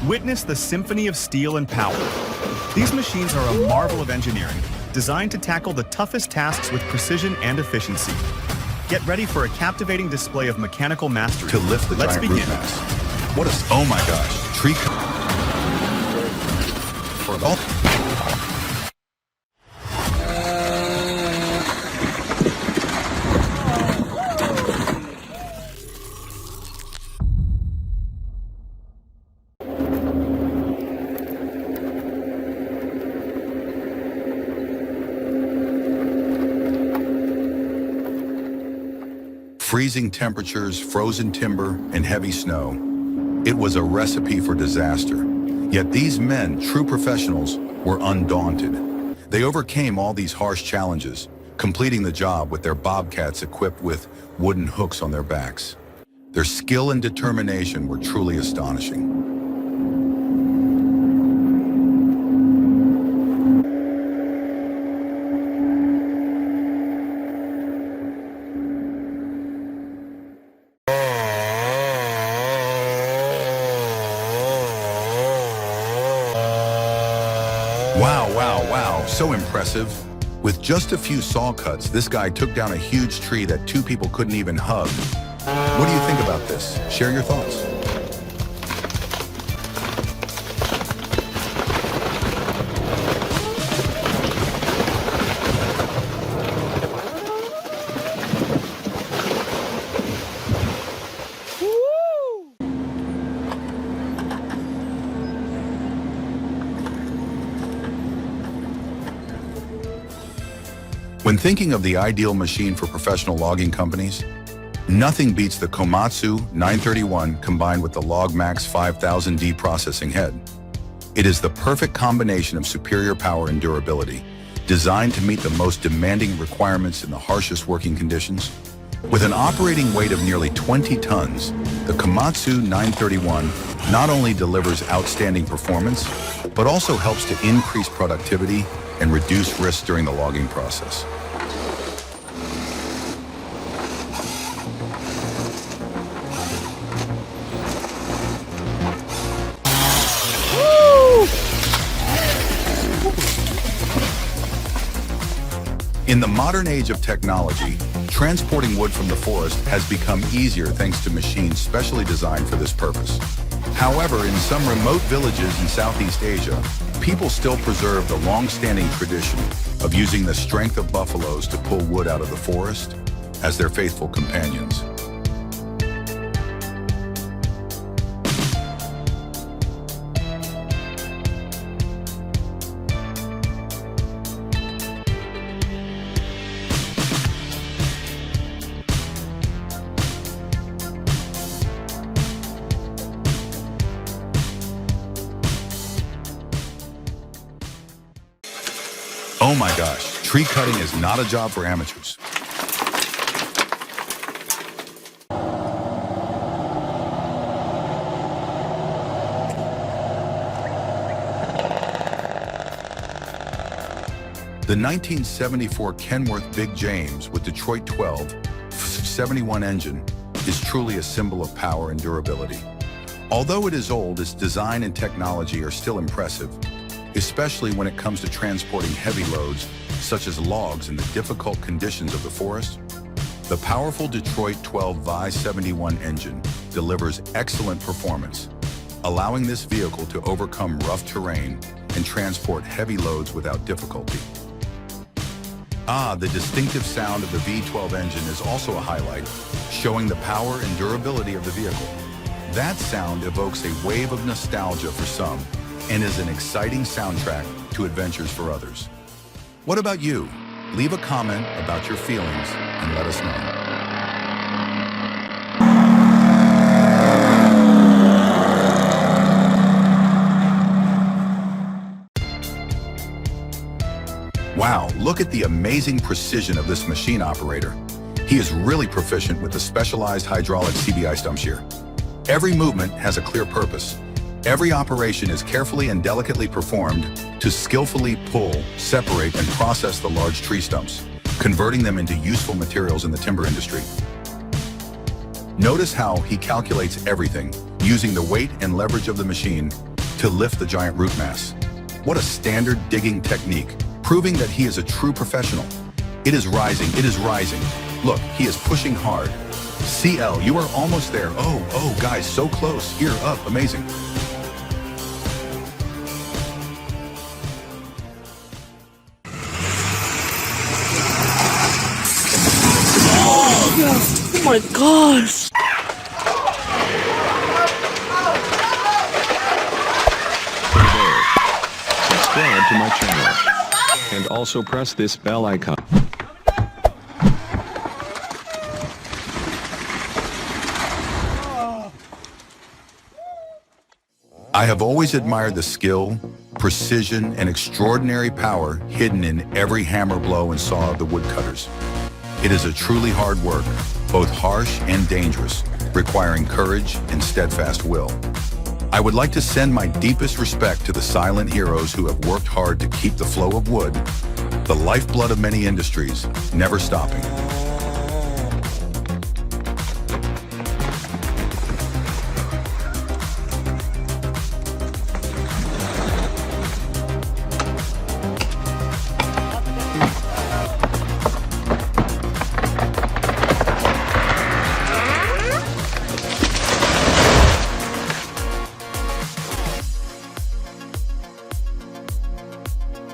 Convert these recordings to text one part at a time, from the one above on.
Witness the symphony of steel and power. These machines are a marvel of engineering, designed to tackle the toughest tasks with precision and efficiency. Get ready for a captivating display of mechanical mastery. To lift the Let's giant begin. root mass. What a... Oh my gosh. Tree... For all... Freezing temperatures, frozen timber, and heavy snow. It was a recipe for disaster. Yet these men, true professionals, were undaunted. They overcame all these harsh challenges, completing the job with their bobcats equipped with wooden hooks on their backs. Their skill and determination were truly astonishing. Wow, so impressive. With just a few saw cuts, this guy took down a huge tree that two people couldn't even hug. What do you think about this? Share your thoughts. When thinking of the ideal machine for professional logging companies, nothing beats the Komatsu 931 combined with the LogMax 5000D processing head. It is the perfect combination of superior power and durability, designed to meet the most demanding requirements in the harshest working conditions. With an operating weight of nearly 20 tons, the Komatsu 931 not only delivers outstanding performance, but also helps to increase productivity and reduce risks during the logging process. In the modern age of technology, transporting wood from the forest has become easier thanks to machines specially designed for this purpose. However, in some remote villages in Southeast Asia, people still preserve the long-standing tradition of using the strength of buffaloes to pull wood out of the forest as their faithful companions. Oh my gosh, tree cutting is not a job for amateurs. The 1974 Kenworth Big James with Detroit 12 71 engine is truly a symbol of power and durability. Although it is old, its design and technology are still impressive, especially when it comes to transporting heavy loads, such as logs in the difficult conditions of the forest. The powerful Detroit 12 VI 71 engine delivers excellent performance, allowing this vehicle to overcome rough terrain and transport heavy loads without difficulty. The distinctive sound of the V12 engine is also a highlight, showing the power and durability of the vehicle. That sound evokes a wave of nostalgia for some, and is an exciting soundtrack to adventures for others. What about you? Leave a comment about your feelings and let us know. Wow, look at the amazing precision of this machine operator. He is really proficient with the specialized hydraulic CBI stump shear. Every movement has a clear purpose. Every operation is carefully and delicately performed to skillfully pull, separate, and process the large tree stumps, converting them into useful materials in the timber industry. Notice how he calculates everything, using the weight and leverage of the machine to lift the giant root mass. What a standard digging technique, proving that he is a true professional. It is rising, it is rising. Look, he is pushing hard. CL, you are almost there. Oh, guys, so close. Here, up, amazing. Oh my gosh! Subscribe to my channel and also press this bell icon. I have always admired the skill, precision, and extraordinary power hidden in every hammer blow and saw of the woodcutters. It is a truly hard work, both harsh and dangerous, requiring courage and steadfast will. I would like to send my deepest respect to the silent heroes who have worked hard to keep the flow of wood, the lifeblood of many industries, never stopping.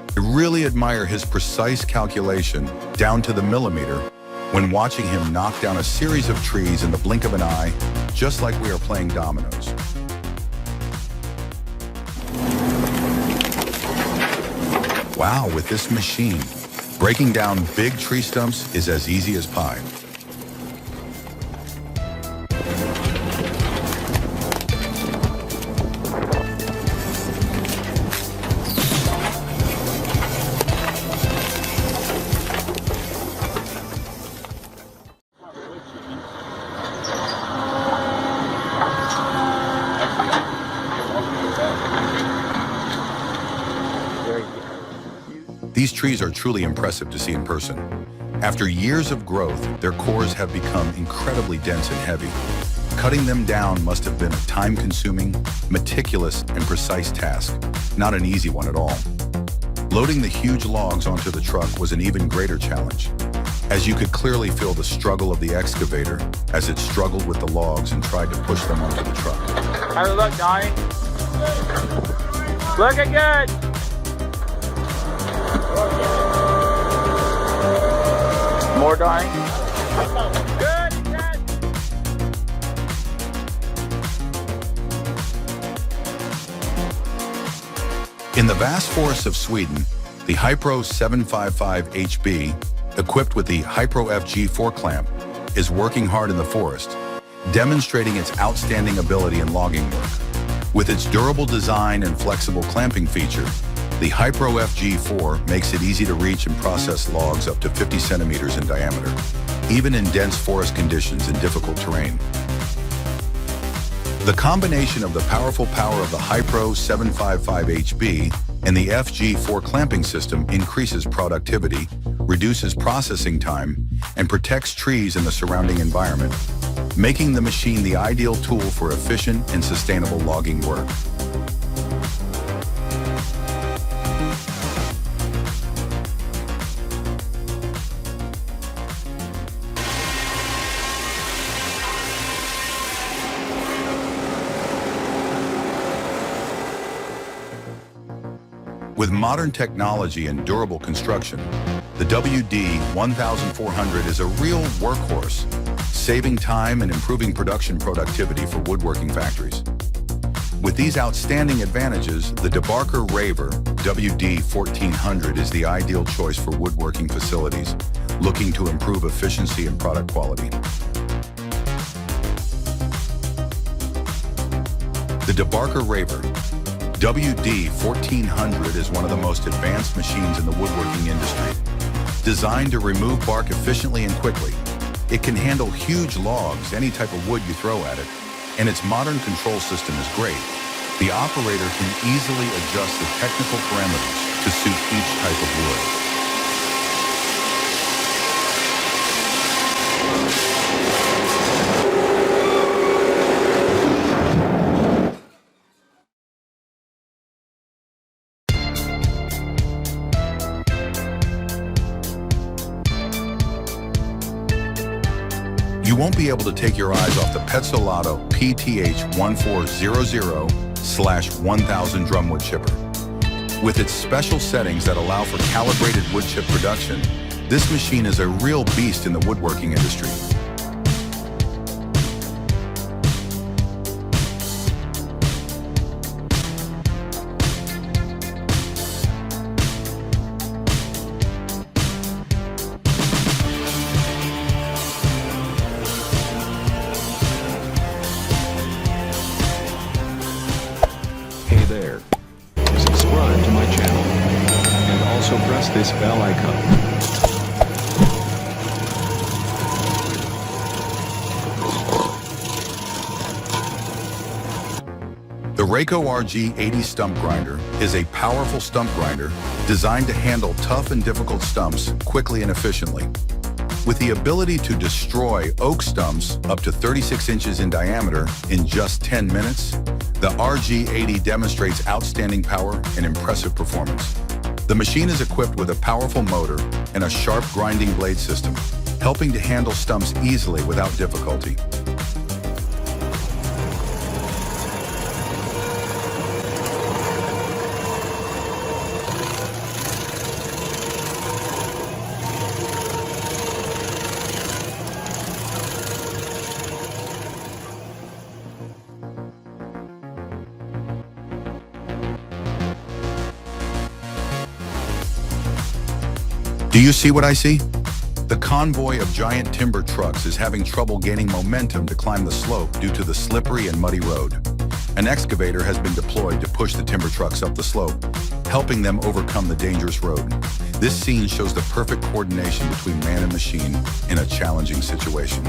I really admire his precise calculation, down to the millimeter, when watching him knock down a series of trees in the blink of an eye, just like we are playing dominoes. Wow, with this machine, breaking down big tree stumps is as easy as pie. These trees are truly impressive to see in person. After years of growth, their cores have become incredibly dense and heavy. Cutting them down must have been a time-consuming, meticulous, and precise task, not an easy one at all. Loading the huge logs onto the truck was an even greater challenge, as you could clearly feel the struggle of the excavator as it struggled with the logs and tried to push them onto the truck. How do you look, Donnie? Looking good! More, Donnie? Good, good! In the vast forests of Sweden, the Hypro 755 HB, equipped with the Hypro FG 4 clamp, is working hard in the forest, demonstrating its outstanding ability in logging work. With its durable design and flexible clamping feature, the Hypro FG4 makes it easy to reach and process logs up to 50 centimeters in diameter, even in dense forest conditions and difficult terrain. The combination of the powerful power of the Hypro 755 HB and the FG4 clamping system increases productivity, reduces processing time, and protects trees in the surrounding environment, making the machine the ideal tool for efficient and sustainable logging work. With modern technology and durable construction, the WD-1400 is a real workhorse, saving time and improving production productivity for woodworking factories. With these outstanding advantages, the DeBarker Raver WD-1400 is the ideal choice for woodworking facilities looking to improve efficiency and product quality. The DeBarker Raver WD-1400 is one of the most advanced machines in the woodworking industry. Designed to remove bark efficiently and quickly, it can handle huge logs, any type of wood you throw at it, and its modern control system is great. The operator can easily adjust the technical parameters to suit each type of wood. You won't be able to take your eyes off the Petzolato PTH1400/1000 drum wood chipper. With its special settings that allow for calibrated wood chip production, this machine is a real beast in the woodworking industry. Hey there. Subscribe to my channel. And also press this bell icon. The Rayco RG80 stump grinder is a powerful stump grinder designed to handle tough and difficult stumps quickly and efficiently. With the ability to destroy oak stumps up to 36 inches in diameter in just 10 minutes, the RG80 demonstrates outstanding power and impressive performance. The machine is equipped with a powerful motor and a sharp grinding blade system, helping to handle stumps easily without difficulty. Do you see what I see? The convoy of giant timber trucks is having trouble gaining momentum to climb the slope due to the slippery and muddy road. An excavator has been deployed to push the timber trucks up the slope, helping them overcome the dangerous road. This scene shows the perfect coordination between man and machine in a challenging situation.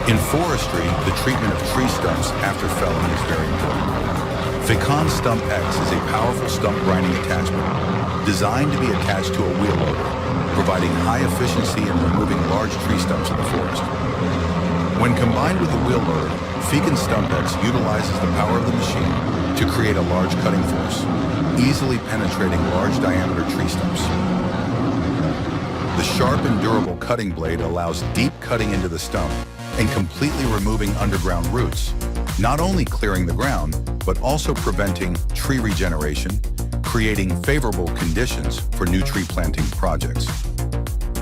In forestry, the treatment of tree stumps after felling is very important. Fecon Stump X is a powerful stump grinding attachment designed to be attached to a wheel loader, providing high efficiency in removing large tree stumps in the forest. When combined with a wheel loader, Fecon Stump X utilizes the power of the machine to create a large cutting force, easily penetrating large diameter tree stumps. The sharp and durable cutting blade allows deep cutting into the stump and completely removing underground roots, not only clearing the ground, but also preventing tree regeneration, creating favorable conditions for new tree planting projects.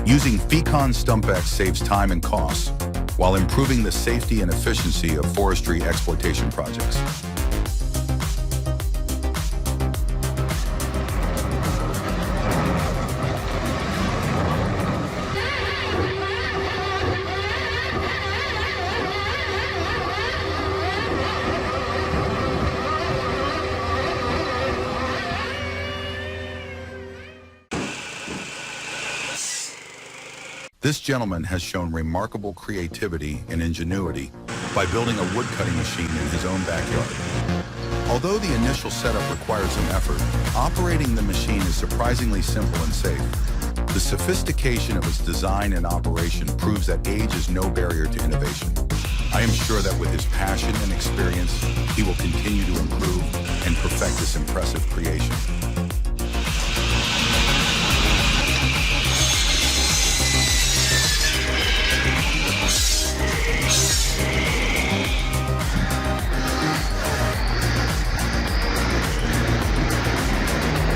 Using Fecon Stump X saves time and costs, while improving the safety and efficiency of forestry exploitation projects. This gentleman has shown remarkable creativity and ingenuity by building a woodcutting machine in his own backyard. Although the initial setup required some effort, operating the machine is surprisingly simple and safe. The sophistication of its design and operation proves that age is no barrier to innovation. I am sure that with his passion and experience, he will continue to improve and perfect this impressive creation.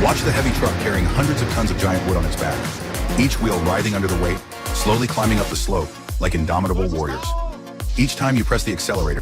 Watch the heavy truck carrying hundreds of tons of giant wood on its back, each wheel writhing under the weight slowly climbing up the slope like indomitable warriors. Each time you press the accelerator,